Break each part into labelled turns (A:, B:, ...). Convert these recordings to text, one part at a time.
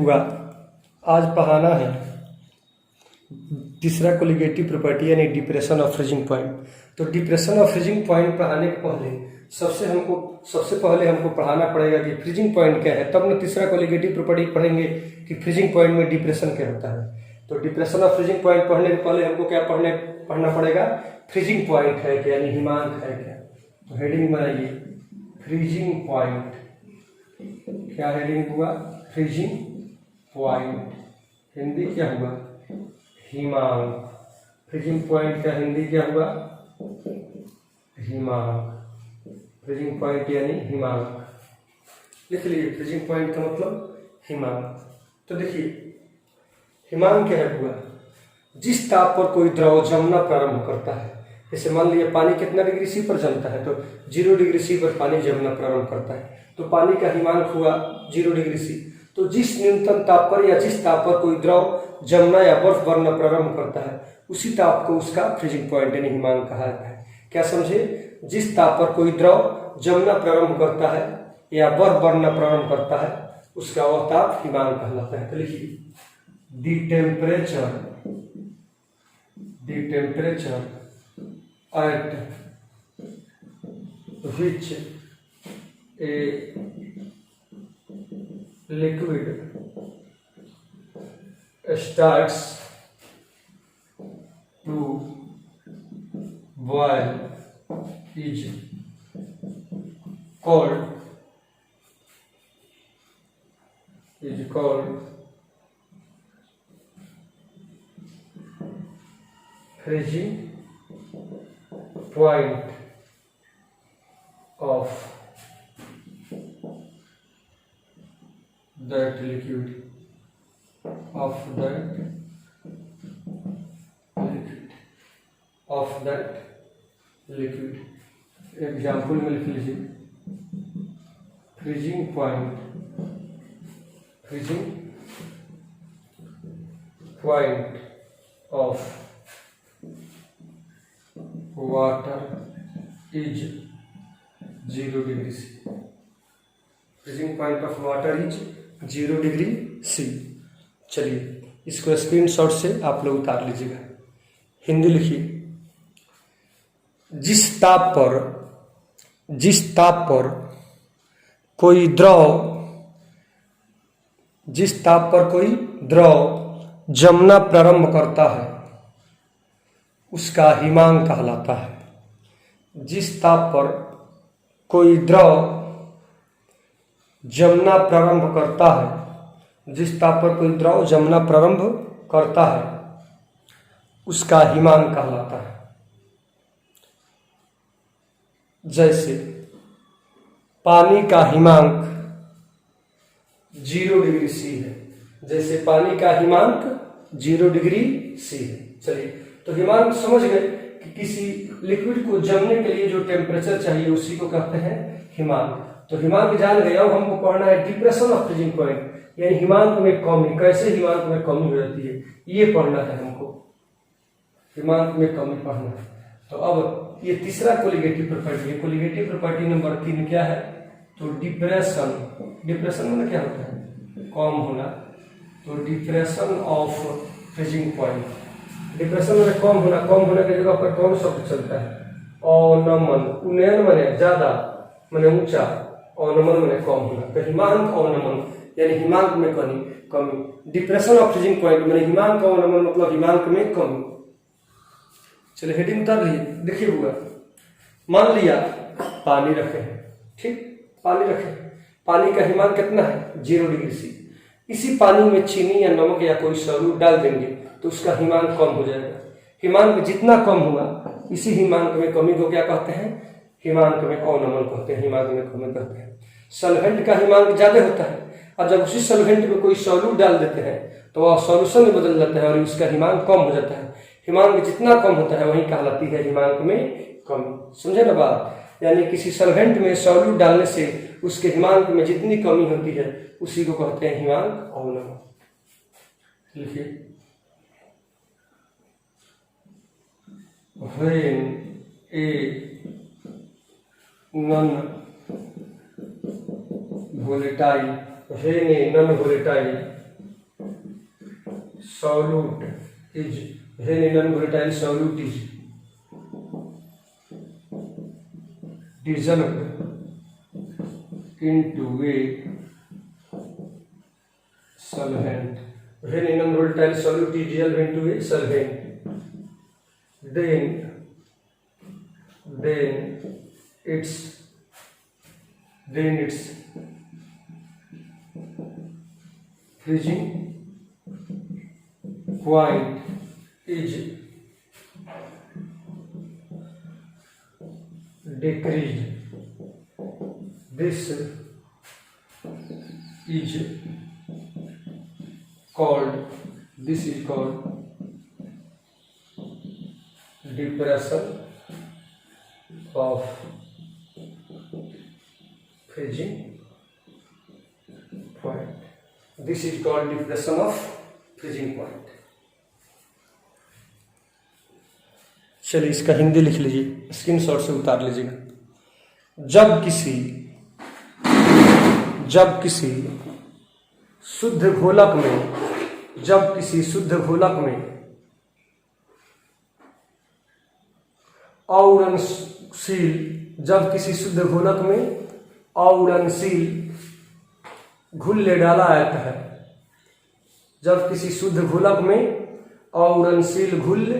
A: बुआ, आज पढ़ाना है तीसरा कोलिगेटिव प्रॉपर्टी यानी डिप्रेशन ऑफ फ्रीजिंग पॉइंट। तो डिप्रेशन ऑफ फ्रीजिंग पॉइंट पढ़ाने के पहले सबसे पहले हमको पढ़ाना पड़ेगा कि फ्रीजिंग पॉइंट क्या है, तब ना तीसरा कोलिगेटिव प्रॉपर्टी पढ़ेंगे कि फ्रीजिंग पॉइंट में डिप्रेशन क्या होता है। तो डिप्रेशन ऑफ फ्रीजिंग पॉइंट पढ़ने के पहले हमको क्या पढ़ना पड़ेगा, फ्रीजिंग पॉइंट है क्या यानी हिमांक है क्या। तो हेडिंग बनाइए फ्रीजिंग पॉइंट। क्या हेडिंग हुआ, फ्रीजिंग पॉइंट, हिंदी क्या हुआ, हिमांक। फ्रीजिंग पॉइंट का हिंदी क्या हुआ, हिमांक। फ्रीजिंग पॉइंट यानी हिमांक, लिख लीजिए। फ्रीजिंग पॉइंट का मतलब हिमांक। तो देखिए हिमांक क्या है हुआ, जिस ताप पर कोई द्रव जमना प्रारंभ करता है। जैसे मान लीजिए पानी कितना डिग्री सी पर जमता है, तो 0 डिग्री सी पर पानी जमना प्रारंभ करता है, तो पानी का हिमांक हुआ 0 डिग्री सी। तो जिस न्यूनतम ताप पर या जिस ताप पर कोई द्रव जमना या बर्फ बनना प्रारंभ करता है, उसी ताप को उसका फ्रीजिंग पॉइंट यानी हिमांक कहा जाता है। क्या समझे, जिस ताप पर कोई द्रव जमना प्रारंभ करता है या बर्फ बनना प्रारंभ करता है, उसका वह ताप हिमांक कहलाता है। तो लिखिए the temperature at which a liquid starts to boil is called freezing point of that liquid, example में लिख लीजिए freezing point of water is 0 degree C. Freezing point of water is 0 degree C. चलिए इसको screenshot से आप लोग उतार लीजिएगा। हिंदी लिखिए, जिस ताप पर कोई द्रव जमना प्रारंभ करता है, उसका हिमांक कहलाता है। जिस ताप पर कोई द्रव जमना प्रारंभ करता है, उसका हिमांक कहलाता है। जैसे पानी का हिमांक 0 डिग्री सी है, चलिए तो हिमांक समझ गए कि किसी लिक्विड को जमने के लिए जो टेम्परेचर चाहिए उसी को कहते हैं हिमांक। तो हिमांक जान गए, अब हमको पढ़ना है डिप्रेशन ऑफ फ्रीजिंग पॉइंट यानी हिमांक में कमी, कैसे हिमांक में कमी हो जाती है ये पढ़ना है हमको। हिमांक में कमी पढ़ना है। तो अब ये तीसरा कोलिगेटिव प्रॉपर्टी है। कोलिगेटिव प्रॉपर्टी नंबर 3 क्या है, तो डिप्रेशन में क्या होता है, कम होना। तो depression of freezing point, depression में कम होने की जगह पर कौन शब्द चलता है, अवनमन। उन्नयन माने ज्यादा, माने ऊंचा, अवनमन माने कम होना। तो हिमांक अवनमन यानी हिमांक में कमी। डिप्रेशन ऑफ फ्रीजिंग पॉइंट माने हिमांक अवनमन मतलब हिमांक में कमी। चलिए हेडिंग उतार लीजिए। देखिए हुआ, मान लिया पानी रखे हैं, ठीक, पानी का हिमांक कितना है 0 डिग्री सी। इसी पानी में चीनी या नमक या कोई सॉल्यूट डाल देंगे तो उसका हिमांक कम हो जाएगा। हिमांक जितना कम हुआ, इसी हिमांक में कमी को क्या कहते हैं, हिमांक में अवनमन कहते हैं, हिमांक में कमी कहते हैं। सॉल्वेंट का हिमांक ज्यादा होता है, और जब उसी सॉल्वेंट में कोई सॉल्यूट डाल देते हैं तो वह सॉल्यूशन में बदल जाता है और उसका हिमांक कम हो जाता है। हिमांक जितना कम होता है वही कहलाती है हिमांक में कमी। समझे ना बात, यानी किसी सॉल्वेंट में सॉल्यूट डालने से उसके हिमांक में जितनी कमी होती है उसी को कहते हैं हिमांक अवनमन। लिखिए when a non-volatile solute is when a non-volatile solute is dissolved into a solvent. When a non-volatile solute is dissolved into a solvent, then its freezing point is decreased. This is called depression of freezing point. This is called depression of freezing point. चलिए इसका हिंदी लिख लीजिए, screenshot से उतार लीजिएगा। जब किसी शुद्ध घोलक में अउरणशील घुल्ले डाला जाता है, जब किसी शुद्ध घोलक में अउरणशील घुल्ल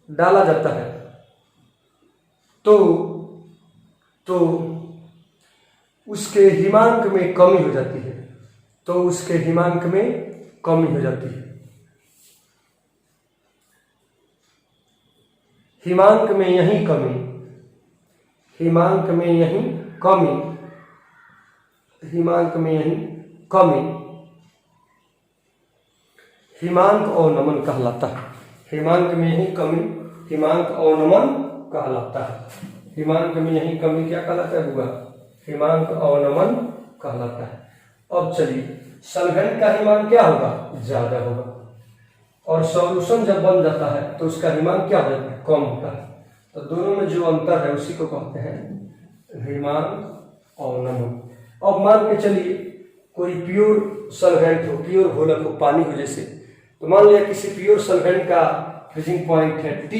A: डाला जाता है तो उसके हिमांक में कमी हो जाती है। हिमांक में यही कमी हिमांक अवनमन कहलाता है। हिमांक में यही कमी हिमांक अवनमन कहलाता है। हिमांक में यही कमी क्या कहलाता है बुआ? हिमांक अवनमन कहलाता है। अब चलिए सॉल्वेंट का हिमांक क्या होगा? ज्यादा होगा, और सॉल्यूशन जब बन जाता है तो उसका हिमांक क्या होता है? कम होता है। तो दोनों में जो अंतर है उसी को कहते हैं हिमांक अवनमन। अब मान के चलिए कोई प्योर सॉल्वेंट हो, प्योर घोलक हो, पानी हो जैसे, तो मान लिया किसी प्योर सॉल्वेंट का फ्रीजिंग पॉइंट है T।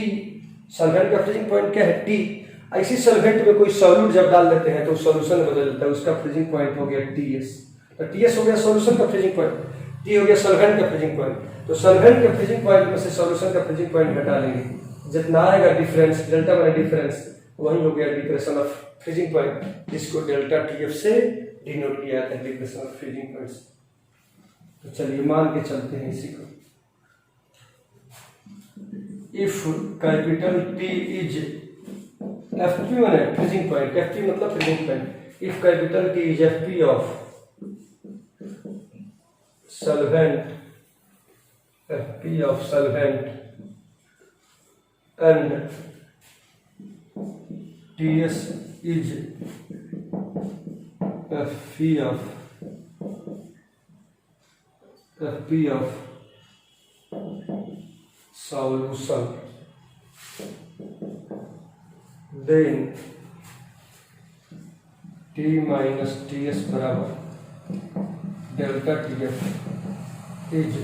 A: सॉल्वेंट का फ्रीजिंग पॉइंट क्या है? T। ऐसी सॉल्वेंट में कोई सॉल्यूट जब डाल देते हैं तो सॉल्यूशन बदल जाता है, उसका फ्रीजिंग पॉइंट हो गया TS। तो TS हो गया सॉल्यूशन का फ्रीजिंग पॉइंट, T हो गया सॉल्वेंट का फ्रीजिंग पॉइंट। तो सॉल्वेंट के फ्रीजिंग पॉइंट में से सॉल्यूशन का फ्रीजिंग पॉइंट घटा लेंगे, जितना आएगा डिफरेंस, डेल्टा माइनस डिफरेंस, वही हो गया डिप्रेशन ऑफ फ्रीजिंग पॉइंट, जिसको डेल्टा TF से डिनोट किया जाता है, डिप्रेशन ऑफ फ्रीजिंग पॉइंट। तो चलिए मान के चलते हैं इसी को। If capital T is FP है फ्रीजिंग पॉइंट, FP मतलब freezing point. If capital T is FP of solvent and TS is FP of solution, then T minus TS बराबर delta TF is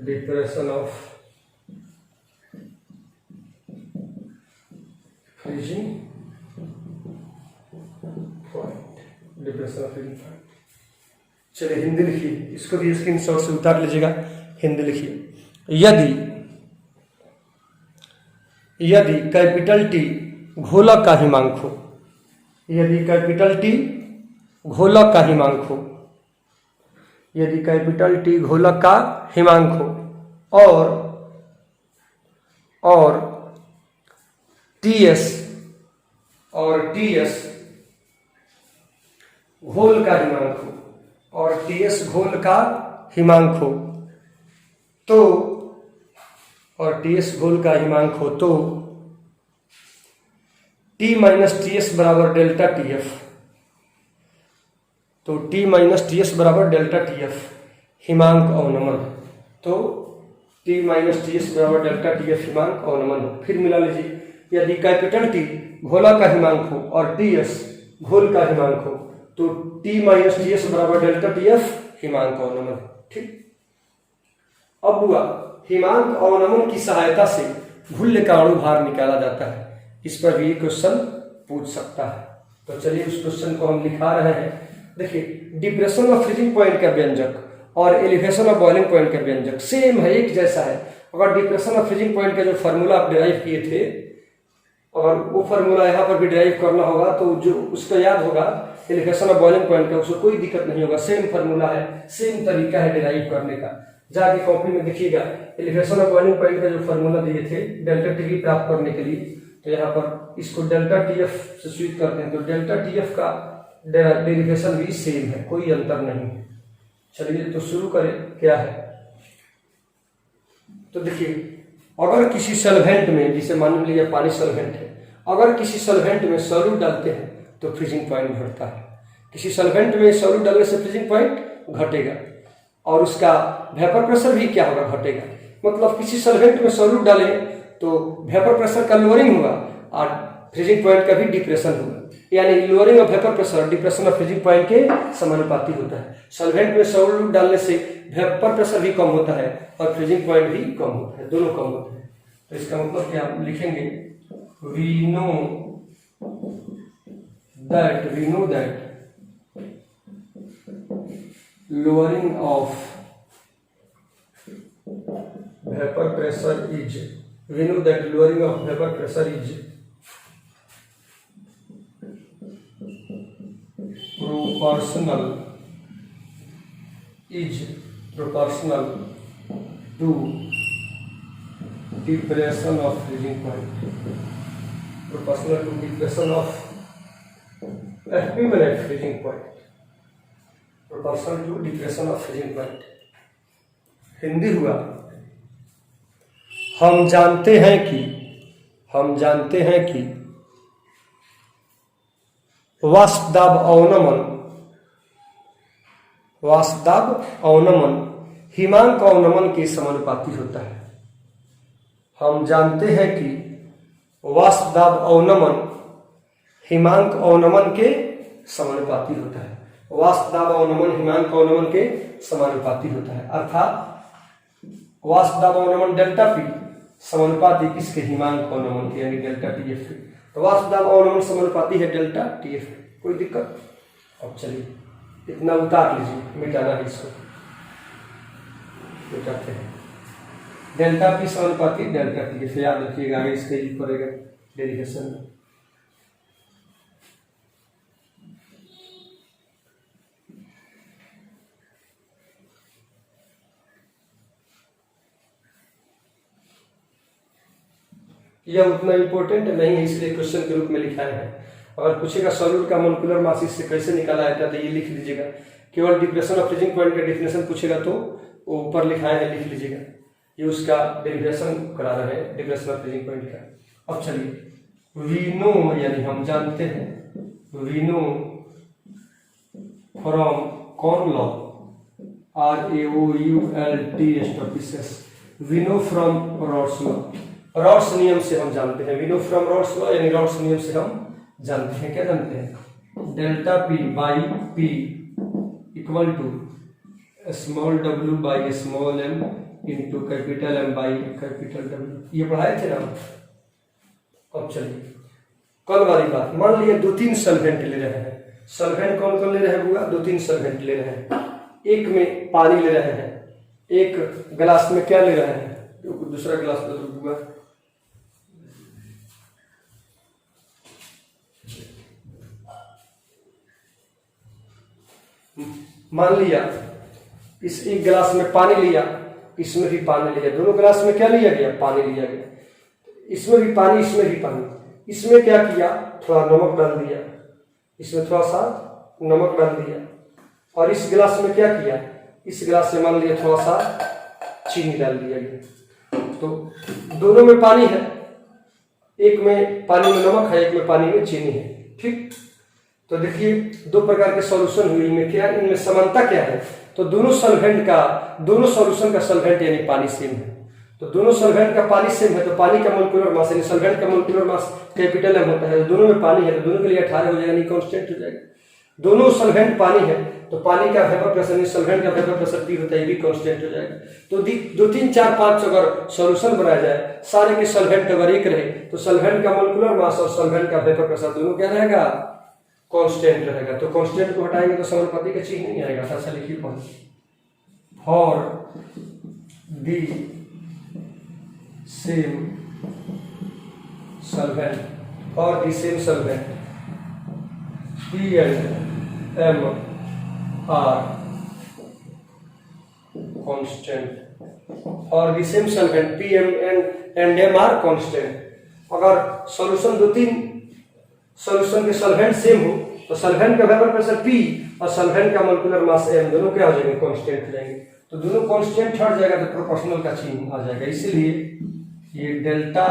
A: depression of freezing point, depression of freezing point। चलिए हिंदी लिखिए, इसको भी screenshot से उतार लीजिएगा। हिंदी लिखिए, यदि कैपिटल T घोलक का हिमांक हो, यदि कैपिटल T घोलक का हिमांक हो, यदि कैपिटल T घोलक का हिमांक हो और TS घोल का हिमांक हो, और TS घोल का हिमांक हो तो, और TS घोल का हिमांक हो तो T माइनस TS बराबर डेल्टा TF। तो T माइनस TS बराबर डेल्टा TF हिमांक अवनमन। तो T माइनस TS बराबर डेल्टा TF हिमांक अवनमन हो। फिर मिला लीजिए, यदि कैपिटल T घोला का हिमांक हो और TS घोल का हिमांक हो तो T माइनस TS बराबर डेल्टा TF हिमांक अवनमन है। ठीक, अब हुआ हिमांक अवनमन की सहायता से घुल्य का अणु भार निकाला जाता है। इस पर भी क्वेश्चन पूछ सकता है। तो चलिए उस क्वेश्चन को हम लिखा रहे हैं। देखिए, डिप्रेशन ऑफ फ्रीजिंग पॉइंट का व्यंजक और एलिवेशन ऑफ बॉइलिंग पॉइंट का व्यंजक सेम है, एक जैसा है। अगर डिप्रेशन ऑफ फ्रीजिंग पॉइंट का जो फॉर्मूला आप डिराइव किए थे, और वो फॉर्मूला यहाँ पर भी डिराइव करना होगा, तो जो उसका याद होगा एलिवेशन ऑफ बॉइलिंग पॉइंट का, उसको कोई दिक्कत नहीं होगा। सेम फॉर्मूला है, सेम तरीका है डिराइव करने का। जाके कॉपी में देखिएगा, एलिवेशन ऑफ बॉइलिंग पॉइंट का जो फॉर्मूला दिए थे डेल्टा टी प्राप्त करने के लिए, तो यहाँ पर इसको डेल्टा TF से स्विच करते हैं, तो डेल्टा TF का डेरिवेशन भी सेम है, कोई अंतर नहीं है। चलिए तो शुरू करें, क्या है। तो देखिए, अगर किसी सॉल्वेंट में, जिसे मान लीजिए पानी सॉल्वेंट है, अगर किसी सॉल्वेंट में सॉल्यूट डालते हैं तो फ्रीजिंग पॉइंट बढ़ता है। किसी सॉल्वेंट में सॉल्यूट डालने से फ्रीजिंग पॉइंट घटेगा, और उसका वेपर प्रेशर भी क्या होगा, घटेगा। मतलब किसी सॉल्वेंट में सॉल्यूट डालें तो वेपर प्रेशर का लोअरिंग होगा और फ्रीजिंग पॉइंट का भी डिप्रेशन होगा। यानी lowering of vapour pressure depression of freezing point के समानुपाती होता है। सॉल्वेंट में सॉल्यूट डालने से वेपर प्रेशर भी कम होता है और फ्रीजिंग पॉइंट भी कम होता है, दोनों कम होते हैं। तो इसका मतलब क्या लिखेंगे, we know that lowering of vapor pressure is, we know that lowering of vapor pressure is proportional to depression of freezing point, proportional to depression of equivalent freezing point, proportional to depression of freezing point। Hindi हुआ, हम जानते हैं कि वाष्प दाब अवनमन हिमांक अवनमन के समानुपाती होता है। हम जानते हैं कि वाष्प दाब अवनमन हिमांक अवनमन के समानुपाती होता है। वाष्प दाब अवनमन हिमांक अवनमन के समानुपाती होता है, अर्थात वाष्प दाब अवनमन डेल्टा P समानुपाती किसके, हिमांक अवनमन के, यानी डेल्टा TF के। तो वाष्प दाब अवनमन समानुपाती है डेल्टा TF, कोई दिक्कत। अब चलिए इतना उतार लीजिए, मिटाना है इसको, मिटाते हैं। डेल्टा P समानुपाती डेल्टा TF, याद रखिएगा, आगे इसके यूज करेगा डेरिवेशन में। यह उतना इंपॉर्टेंट नहीं है, इसलिए क्वेश्चन के रूप में लिखा है। अगर पूछेगा सॉल्यूट का मोलिकुलर मास इससे कैसे निकाला जाता है, तो ये लिख लीजिएगा। केवल डिप्रेशन ऑफ फ्रीजिंग पॉइंट का डेफिनेशन पूछेगा तो वो ऊपर लिखा है, लिख लीजिएगा। ये उसका डेरिवेशन करा रहे हैं डिप्रेशन ऑफ फ्रीजिंग पॉइंट का। अब चलिए, वी नो यानी हम जानते हैं, वी नो फ्रॉम कौन law, RAOULT, we know from Raoult's law, Raoult's नियम से हम जानते हैं। We know from Raoult's law यानी रॉड्स नियम से हम जानते हैं। क्या जानते हैं, delta P by P equal to small w by small m into capital M by capital W। ये पढ़ाए थे ना। अब चलिए कल वाली बात, मान लिया 2-3 सॉल्वेंट ले रहे हैं। सॉल्वेंट कौन कौन ले रहे हैं बुआ, 2-3 सॉल्वेंट ले रहे हैं। एक में पानी ले रहे हैं, एक गिलास में क्या ले रहे हैं, दूसरा गिलास ले लो बुआ। मान लिया इस एक गिलास में पानी लिया, इसमें भी पानी लिया, दोनों गिलास में क्या लिया गया, पानी लिया गया। इसमें भी पानी, इसमें भी पानी। इसमें क्या किया, थोड़ा नमक डाल दिया, इसमें थोड़ा सा नमक डाल दिया। और इस गिलास में क्या किया, इस गिलास में मान लिया थोड़ा सा चीनी डाल दिया गया। तो दोनों में पानी है, एक में पानी में नमक है, एक में पानी में चीनी है। ठीक, तो देखिए दो प्रकार के सॉल्यूशन हुए। इनमें क्या, इनमें समानता क्या है, तो दोनों सॉल्वेंट का, दोनों सॉल्यूशन का सॉल्वेंट यानी पानी सेम है। तो दोनों सॉल्वेंट का पानी सेम है, तो पानी का मोलिकुलर मास यानी सॉल्वेंट का मोलिकुलर मास कैपिटल M होता है। दोनों में पानी है, तो दोनों के लिए 18 हो जाएगा, नहीं कांस्टेंट हो जाएगा। दोनों सॉल्वेंट पानी है, तो पानी का वेपर प्रेशर सॉल्वेंट का वेपर प्रेशर P होता है, ये भी कांस्टेंट हो जाएगा। तो 2 3 4 5 अगर सॉल्यूशन बनाया जाए, सारे के सॉल्वेंट अगर एक रहे तो सॉल्वेंट का मोलिकुलर मास और सॉल्वेंट का वेपर प्रेशर दोनों क्या रहेगा, कांस्टेंट रहेगा। तो कांस्टेंट को हटाएंगे तो समानुपाती का चीज नहीं आएगा। ऐसा लिखिए for the same solvent, for the same solvent P and M are constant, for the same solvent P and M are constant। अगर सॉल्यूशन 2 3 सॉल्यूशन के सॉल्वेंट सेम हो तो सॉल्वेंट का वेपर प्रेशर P और सॉल्वेंट का molecular mass M दोनों क्या हो जाएंगे, कांस्टेंट हो जाएंगे। तो दोनों कांस्टेंट हट जाएगा तो प्रोपोर्शनल का चिन्ह आ जाएगा। इसीलिए ये डेल्टा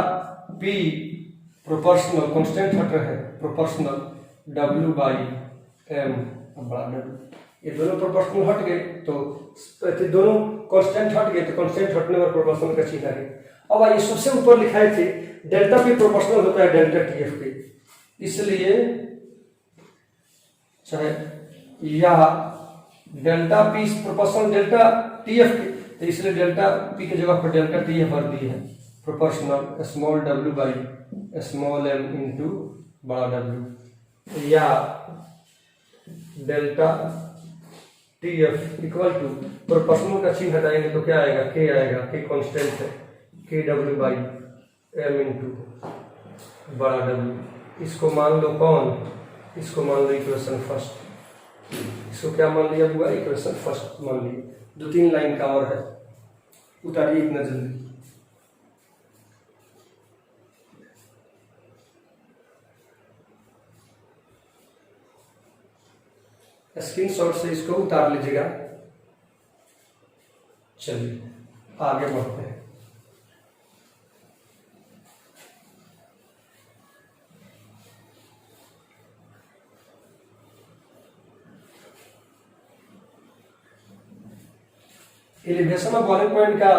A: P प्रोपोर्शनल कांस्टेंट हट रहा है, प्रोपोर्शनल W बाई M बड़ा W, ये दोनों प्रोपोर्शनल हट गए तो दोनों कांस्टेंट हट गए तो कांस्टेंट हटने पर प्रोपोर्शनल का चिन्ह आ गया। अब आइए सबसे ऊपर लिखाए थे डेल्टा P प्रोपोर्शनल होता है डेल्टा TF के, इसलिए चाहे या delta P proportional delta TF के, तो इसलिए डेल्टा P की जगह पर डेल्टा TF भर दी है, proportional small W by small m into बड़ा W, या delta TF equal to proportional का चिन्ह हटाएंगे तो क्या आएगा, K आएगा, K कांस्टेंट है, KW बाई M इंटू बड़ा W। इसको मान लो कौन, इसको मान लो इक्वेशन फर्स्ट, इसको क्या मान लिया हुआ, इक्वेशन फर्स्ट मान लिया। 2 3 लाइन का और है, उतारिए इतना जल्दी। स्क्रीनशॉट से इसको उतार लीजिएगा। चलिए आगे बढ़ते हैं। एलिवेशन ऑफ बॉइलिंग पॉइंट का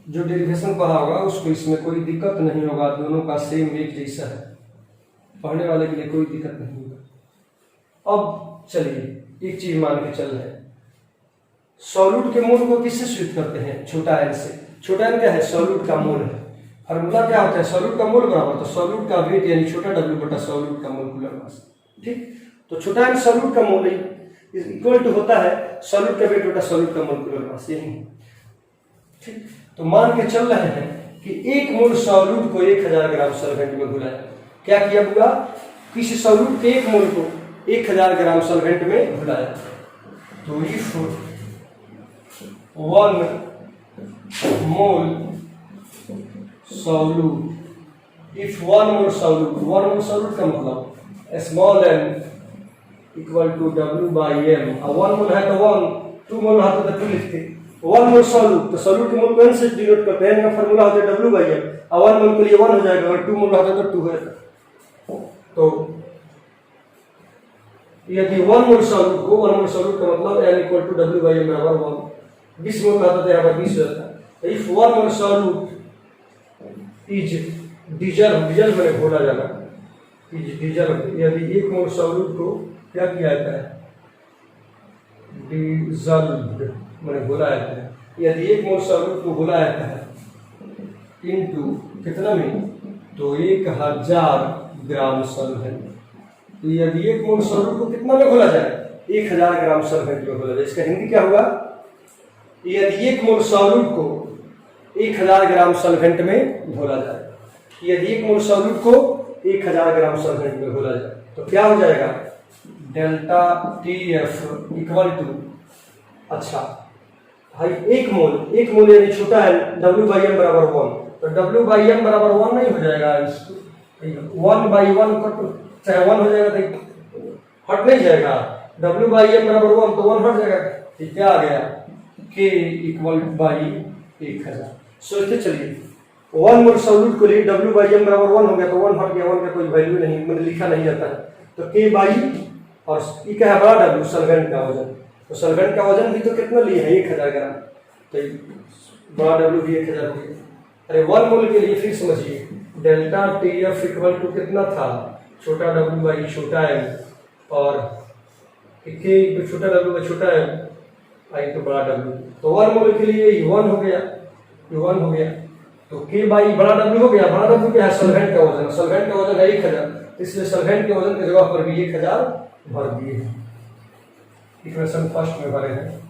A: जो डेरिवेशन पढ़ा होगा उसको इसमें कोई दिक्कत नहीं होगा, दोनों का सेम एक जैसा है, पढ़ने वाले के लिए कोई दिक्कत नहीं होगा। अब चलिए एक चीज मान के चल रहे हैं, सॉल्यूट के मोल को किससे सूचित करते हैं, छोटा n से। छोटा n क्या है, सॉल्यूट का मोल है। फॉर्मूला क्या होता है, सॉल्यूट का मोल बराबर तो सॉल्यूट का वेट यानी छोटा w बटा सॉल्यूट का मोलिकुलर मास। ठीक, तो छोटा n सॉल्यूट का मोल इक्वल टू होता है सॉल्यूट का वेट बटा सॉल्यूट का मोलिकुलर मास, यही। ठीक, तो मान के चल रहे हैं कि 1 मोल सॉल्यूट को 1000 ग्राम सॉल्वेंट में घुलाया। क्या किया हुआ, किसी सॉल्यूट के 1 मोल को 1000 ग्राम सॉल्वेंट में घुलाया। तो if 1 mole solute, if 1 mole solute, 1 mole solute का मतलब small m equal to W by M। 1 mole है तो 1, 2 मोल है तो 2 लिखते। 1 मोल सॉल्यूट, तो सॉल्यूट के मोल को n से डिनोट करते हैं, n का फार्मूला होता है W बाई M। 1 मोल के लिए 1 हो जाएगा, अगर 2 मोल होता तो 2 है। तो यदि 1 मोल सॉल्यूट को, 1 मोल सॉल्यूट का मतलब n equal to W by M बराबर 1, 20 मोल का होता तो यहाँ पर 20 होता। तो if 1 mole solute is dissolve में घोला जाना, इज डिजॉल्व, यदि 1 मोल सॉल्यूट को क्या किया जाता है, डिजॉल्व्ड में घोला जाता है। यदि 1 मोल सॉल्यूट को घोला जाता है इनटू कितना में, तो 1000 ग्राम सॉल्वेंट। तो यदि 1 मोल सॉल्यूट को कितना में घोला जाए, 1000 ग्राम सॉल्वेंट में घोला जाए। इसका हिंदी क्या हुआ, यदि 1 मोल सॉल्यूट को 1000 ग्राम सॉल्वेंट में घोला जाए, यदि 1 मोल सॉल्यूट को 1000 ग्राम सॉल्वेंट में घोला जाए तो क्या हो जाएगा, डेल्टा TF इक्वल टू, अच्छा भाई 1 मोल यानी छोटा है W बाई M बराबर 1, तो W बाई M बराबर 1 नहीं हो जाएगा, 1 बाई 1 चाहे 1 हो जाएगा तो हट नहीं जाएगा, W बाई M बराबर 1 तो 1 हट जाएगा। क्या आ गया, K इक्वल बाई 1000। सोचते चलिए 1 मोल सॉल्यूट को लिए W बाई M बराबर 1 हो गया तो 1 हट गया, 1 का कोई वैल्यू नहीं, मतलब लिखा नहीं जाता है। तो K बाई और ये क्या है, बड़ा W सॉल्वेंट का वजन, तो सॉल्वेंट का वजन भी तो कितना लिए है, 1000 ग्राम, तो बड़ा W भी 1000 हो गया। अरे 1 मोल के लिए फिर समझिए, डेल्टा TF इक्वल टू कितना था, छोटा W बाई छोटा M और कि के पे छोटा डब्ल्यू का छोटा आई तो बड़ा डब्ल्यू, तो 1 मोल के लिए U1 हो गया, U1 हो गया, तो के बाई बड़ा डब्ल्यू हो गया। बड़ा डब्ल्यू क्या है? सॉल्वेंट का वजन, सॉल्वेंट का वजन है 1000, इसलिए सॉल्वेंट के वजन की जगह पर भी 1000 भर दिए हैं। इक्वेशन फर्स्ट में भरे हैं।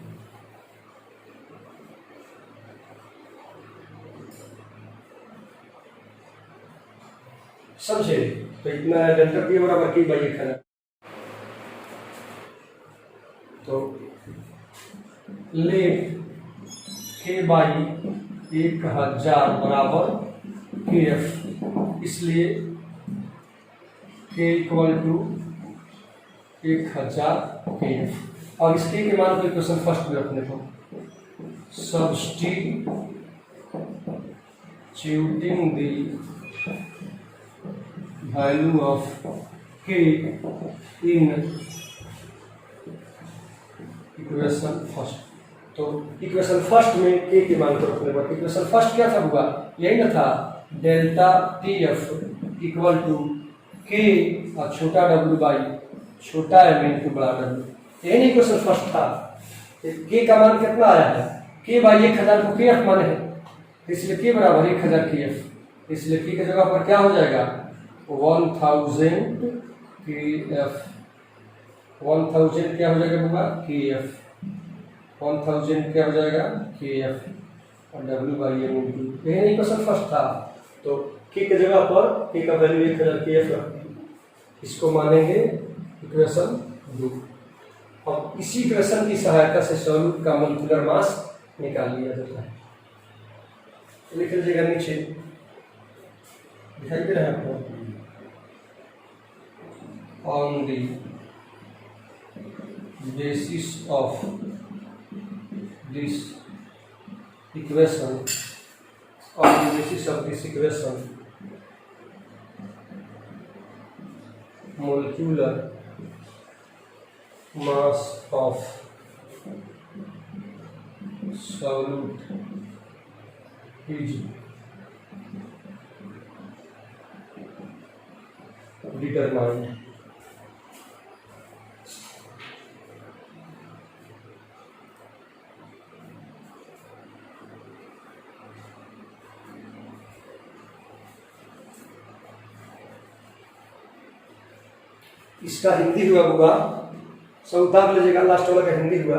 A: समझे? तो इतना डेल्टा P बराबर के बाई 1000, तो लेट के बाई 1000 बराबर के एफ, इसलिए के इक्वल टू 1000 के एफ। और इस के मान को इक्वेशन फर्स्ट में रखने को सब्स्टिट्यूटिंग द वैल्यू ऑफ के इन इक्वेशन फर्स्ट। तो इक्वेशन फर्स्ट में के के मान को रखने पर इक्वेशन फर्स्ट क्या था हुआ? यही ना था, delta T F equal to K और छोटा डब्ल्यू बाई छोटा एम इंटू बड़ा डब्ल्यू। यही इक्वेशन फर्स्ट था। के का मान कितना आया है? के बाई 1000 को के एफ माने हैं, इसलिए के बराबर 1000 के एफ, इसलिए के की जगह पर क्या हो जाएगा? 1000 के एफ। 1000 क्या हो जाएगा होगा? के एफ। 1000 क्या हो जाएगा? के एफ और डब्ल्यू बाई एम इंटू, यही इक्वेशन फर्स्ट था। तो के की जगह पर के का वैल्यू 1000 के एफ रखते हैं, इसको मानेंगे इक्वेशन 2। अब इसी इक्वेशन की सहायता से सॉल्यूट का मोलिकुलर मास निकाल लिया जाता है। तो लिख लीजिएगा नीचे, दिखाई दे रहा है आपको? On the basis of this equation, on the basis of this equation, molecular mass of solute is determined। इसका हिंदी हुआ होगा, सब उतार लीजिएगा, लास्ट वाला का हिंदी हुआ,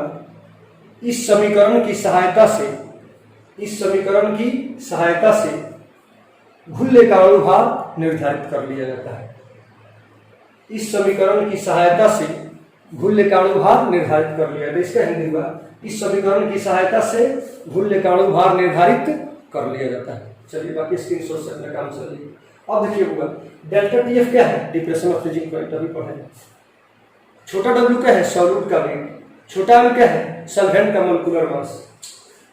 A: इस समीकरण की सहायता से, इस समीकरण की सहायता से घुल्ले का अणुभार निर्धारित कर लिया जाता है। इस समीकरण की सहायता से घुल्ले का अणुभार निर्धारित कर लिया जाता है। इसका हिंदी हुआ, इस समीकरण की सहायता से घुल्ले का अणुभार निर्धारित कर लिया जाता है। चलिए बाकी स्क्रीनशॉट से अपना काम चलिए। अब देखिए हुआ, डेल्टा टी एफ क्या है? डिप्रेशन ऑफ फ्रीजिंग पॉइंट, अभी पढ़े। छोटा डब्ल्यू क्या है? सॉल्यूट का वेट। छोटा एम क्या है? सॉल्वेंट का मोलिकुलर मास।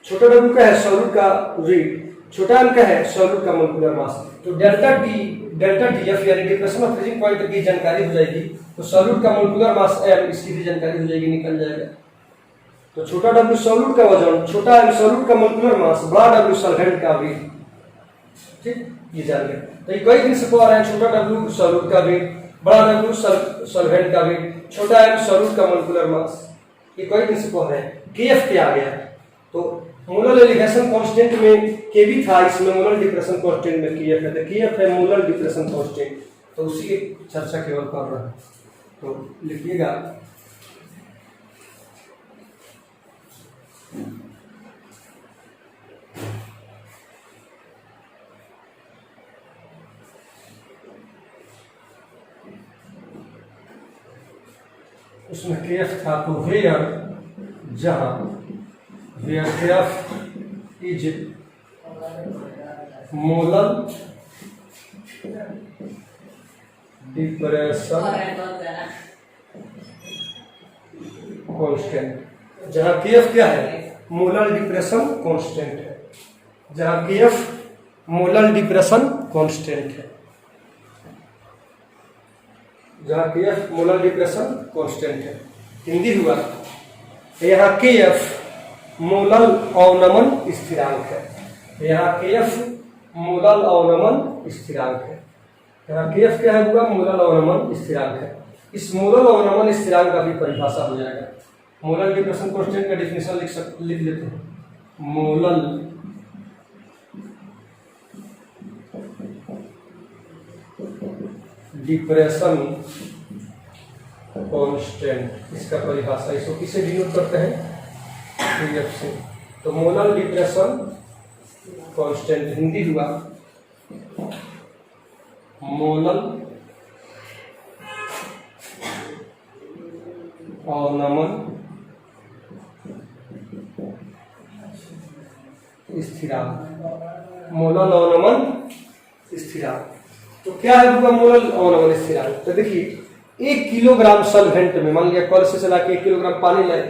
A: छोटा डब्ल्यू क्या है? सॉल्यूट का वेट। छोटा एम क्या है? सॉल्यूट का मोलिकुलर मास। तो डेल्टा टी एफ यानी डिप्रेशन ऑफ फ्रीजिंग पॉइंट की जानकारी हो जाएगी, तो सॉल्यूट का मोलिकुलर मास एम, इसकी भी जानकारी हो जाएगी, निकल जाएगा। तो छोटा डब्ल्यू सॉल्यूट का वजन, छोटा एम सॉल्यूट का मोलिकुलर मास, बड़ा डब्ल्यू सॉल्वेंट का वेट। ठीक, ये जान गए। तो ये कई दिन से पढ़ रहे हैं, छोटा डब्ल्यू सॉल्यूट का वेट, बड़ा डब्ल्यू सॉल्वेंट का वेट, छोटा एम सॉल्यूट का मोलिकुलर मास, ये कई दिन से पढ़ रहे हैं। केएफ क्या आ गया? तो मोलर एलिगेशन कांस्टेंट में के भी था, इसमें मोलर डिप्रेशन कांस्टेंट में केएफ है। तो केएफ है मोलर डिप्रेशन कांस्टेंट, तो उसी की चर्चा केवल कर रहा है। तो लिखिएगा उसमें केएफ था, तो वेयर, जहां where KF is molar depression constant, जहां केएफ क्या है? मोलर डिप्रेशन कांस्टेंट है। जहां केएफ मोलर डिप्रेशन कांस्टेंट है, जहां केएफ मोलर डिप्रेशन कांस्टेंट है। हिंदी हुआ, यहाँ केएफ मोलर अवनमन स्थिरांक है। यहाँ केएफ मोलर अवनमन स्थिरांक है। यहाँ केएफ क्या है? हुआ मोलर अवनमन स्थिरांक है। इस मोलल अवनमन स्थिरांक का भी परिभाषा हो जाएगा। मोलल डिप्रेशन कांस्टेंट का डेफिनेशन लिख लेते हैं। मोलल डिप्रेशन कांस्टेंट, इसका परिभाषा इसको किससे डिनोट करते हैं? पीएफ से। तो मोलल डिप्रेशन कांस्टेंट हिंदी हुआ मोलल अवनमन स्थिरांक। मोलल अवनमन स्थिरांक तो क्या है मोलल अवनमन स्थिरांक? तो देखिए 1 किलोग्राम सॉल्वेंट में, मान लिया कल से चला के 1 किलोग्राम पानी लाए,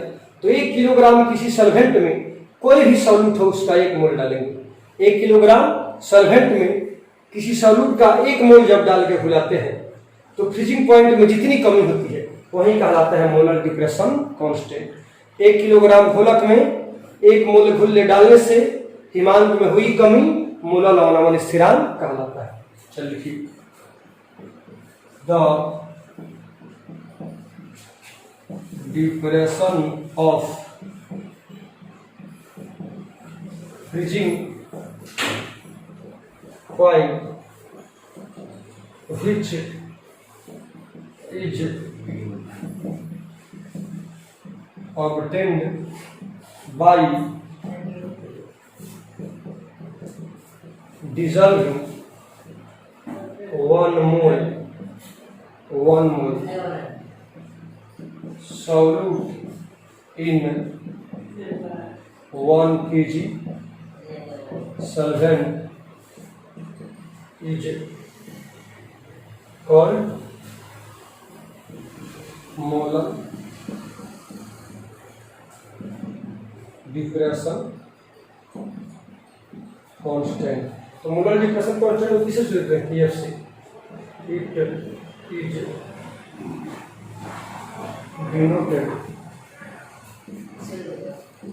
A: तो 1 किलोग्राम किसी सॉल्वेंट में कोई भी सॉल्यूट हो उसका 1 मोल डालेंगे। 1 किलोग्राम सॉल्वेंट में किसी सॉल्यूट का 1 मोल जब डाल के घुलाते हैं तो फ्रीजिंग पॉइंट में जितनी कमी होती है वही कहलाता है मोलल डिप्रेशन कांस्टेंट। 1 किलोग्राम घोलक में 1 मोल घुल डालने से हिमांक में हुई कमी मोलल अवनमन स्थिरांक कहलाता है। चल लिखिए, the depression of freezing point which is obtained by dissolving 1 mole solute in 1 kg solvent is called molar depression constant. तो मोलर डिप्रेशन कांस्टेंट किसे सूत्र है? पीएफ से। It is denoted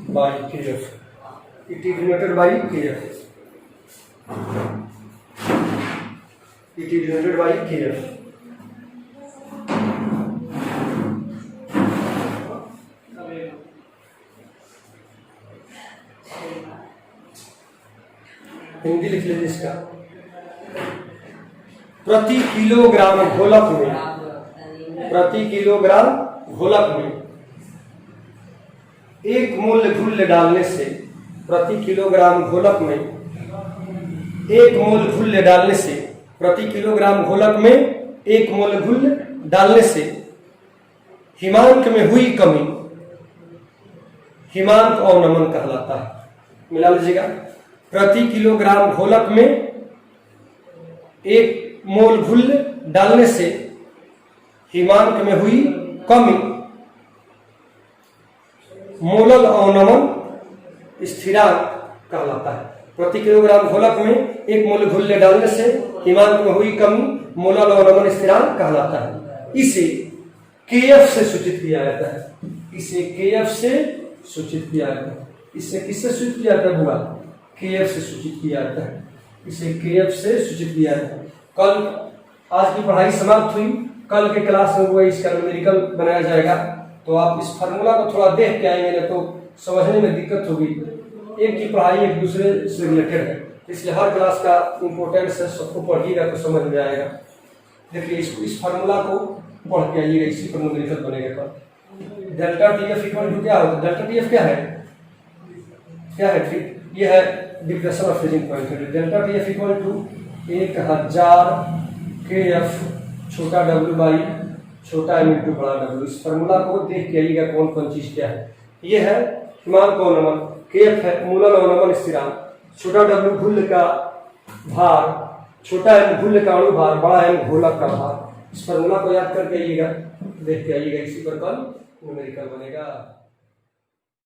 A: by KF. It is denoted by KF. It is denoted by KF. Hindi लिख लीजिए इसका। प्रति kilogram घोलक में 1 मोल घुल डालने से, प्रति किलोग्राम घोलक में 1 मोल घुल डालने से, प्रति किलोग्राम घोलक में 1 मोल घुल डालने से हिमांक में हुई कमी हिमांक अवनमन कहलाता है। मिला लीजिएगा, प्रति किलोग्राम घोलक में 1 मोल घुल डालने से हिमांक में हुई कमी मोलल अवनमन स्थिरांक कहलाता है। प्रति किलोग्राम घोलक में 1 मोल घुल डालने से हिमांक में हुई कमी मोलल अवनमन स्थिरांक कहलाता है। इसे केएफ से सूचित किया जाता है। इसे केएफ से सूचित किया जाता है। इससे किससे सूचित किया जाता है? बुआ केएफ से सूचित किया जाता है। इसे केएफ से सूचित किया जाता है। कल आज की पढ़ाई समाप्त हुई, कल के क्लास में हुआ इसका न्यूमेरिकल बनाया जाएगा। तो आप इस फार्मूला को थोड़ा देख के आएंगे ना तो समझने में दिक्कत होगी। एक की पढ़ाई एक दूसरे से रिलेटेड है, इसलिए हर क्लास का इम्पोर्टेंस है, सबको पढ़िएगा तो समझ में आएगा। देखिए इस फार्मूला को पढ़ के आइएगा, इसी पर न्यूमेरिकल बनेगा कल। डेल्टा टीएफ इक्वल टू क्या होता है? डेल्टा टीएफ क्या है? ठीक, ये है depression of freezing point. Delta TF equal to 1000 KF छोटा डब्ल्यू बाई छोटा एम इंटू बड़ा डब्ल्यू। इस फार्मूला को देख के आइएगा कौन कौन चीज क्या है। ये है हिमांक अवनमन, केएफ है मोलल अवनमन स्थिरांक, छोटा डब्ल्यू घुल का भार, छोटा एम घुल का अणु भार, बड़ा एम घोलक का भार। इस फार्मूला को याद करके आइएगा, देख के आइएगा, इसी पर कल न्यूमेरिकल बनेगा।